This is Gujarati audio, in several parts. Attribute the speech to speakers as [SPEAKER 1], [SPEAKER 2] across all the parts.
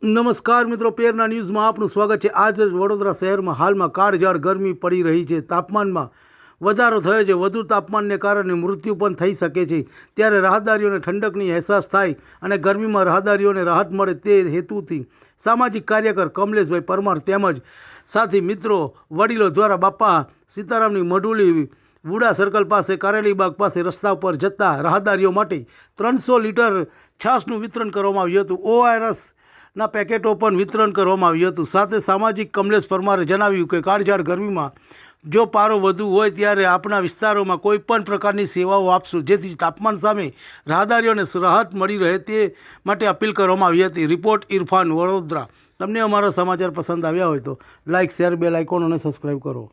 [SPEAKER 1] નમસ્કાર મિત્રો, પેરના ન્યૂઝમાં આપનું સ્વાગત છે। આજ વડોદરા શહેરમાં હાલમાં કાળઝાળ ગરમી પડી રહી છે। તાપમાનમાં વધારો થયો છે। વધુ તાપમાનને કારણે મૃત્યુ પણ થઈ શકે છે। ત્યારે રાહદારીઓને ઠંડકની અહેસાસ થાય અને ગરમીમાં રાહદારીઓને રાહત મળે તે હેતુથી સામાજિક કાર્યકર કમલેશભાઈ પરમાર તેમજ સાથી મિત્રો વડીલો દ્વારા બાપા સીતારામની મઢુલી વુડા સર્કલ પાસે કારેલીબાગ પાસે રસ્તા પર જતા રાહદારીઓ માટે 300 લીટર છાશનું વિતરણ કરવામાં આવ્યું હતું। ORSના પેકેટો પણ વિતરણ કરવામાં આવ્યું હતું। સાથે સામાજિક કમલેશ પરમારે જણાવ્યું કે કાળઝાળ ગરમીમાં જો પારો વધુ હોય ત્યારે આપણા વિસ્તારોમાં કોઈ પણ પ્રકારની સેવાઓ આપશું, જેથી તાપમાન સામે રાહદારીઓને રાહત મળી રહે તે માટે અપીલ કરવામાં આવી હતી। રિપોર્ટ ઇરફાન, વડોદરા। તમને અમારા સમાચાર પસંદ આવ્યા હોય તો લાઇક, શેર, બેલ આઇકોન અને સબસ્ક્રાઈબ કરો।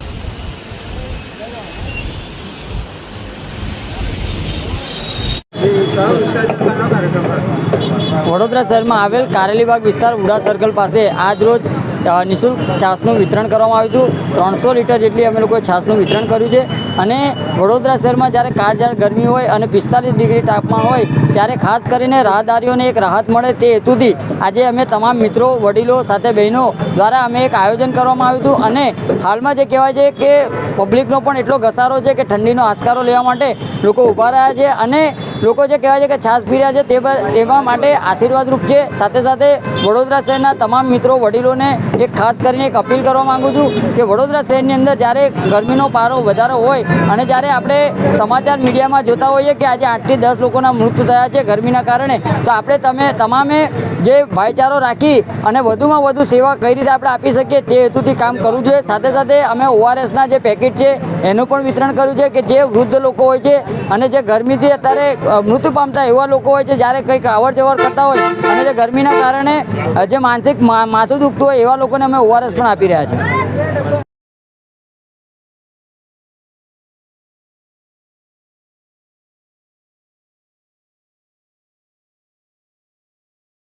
[SPEAKER 2] વડોદરા શહેરમાં આવેલ કારેલીબાગ વિસ્તાર વુડા સર્કલ પાસે આજ રોજ નિઃશુલ્ક છાશનું વિતરણ કરવામાં આવ્યું હતું। 300 લીટર જેટલી અમે લોકોએ છાશનું વિતરણ કર્યું છે। અને વડોદરા શહેરમાં જ્યારે કાળઝાળ ગરમી હોય અને 45 ડિગ્રી તાપમાન હોય ત્યારે ખાસ કરીને રાહદારીઓને એક રાહત મળે તે હેતુથી આજે અમે તમામ મિત્રો, વડીલો સાથે બહેનો દ્વારા અમે એક આયોજન કરવામાં આવ્યું હતું। અને હાલમાં જે કહેવાય છે કે પબ્લિકનો પણ એટલો ઘસારો છે કે ઠંડીનો આસ્કારો લેવા માટે લોકો ઊભા રહ્યા છે અને લોકો જે કહેવાય છે કે છાશ પી રહ્યા છે તેવા માટે આશીર્વાદરૂપ છે। સાથે સાથે વડોદરા શહેરના તમામ મિત્રો, વડીલોને એક ખાસ કરીને એક અપીલ કરવા માગું છું કે વડોદરા શહેરની અંદર જ્યારે ગરમીનો પારો વધારે હોય અને જ્યારે આપણે સમાચાર મીડિયામાં જોતા હોઈએ કે આજે 8 થી 10 લોકોના મૃત્યુ થયા છે ગરમીના કારણે, તો આપણે તમામે જે ભાઈચારો રાખી અને વધુમાં વધુ સેવા કઈ રીતે આપણે આપી શકીએ તે હેતુથી કામ કરવું જોઈએ। સાથે સાથે અમે ORSના જે પેકેટ છે એનું પણ વિતરણ કર્યું છે કે જે વૃદ્ધ લોકો હોય છે અને જે ગરમીથી અત્યારે મૃત્યુ પામતા એવા લોકો હોય છે, જ્યારે કંઈક અવર જવર કરતા હોય અને જે ગરમીના કારણે જે માનસિક માથું દુખતું હોય એવા લોકોને અમે ORS પણ આપી રહ્યા છીએ।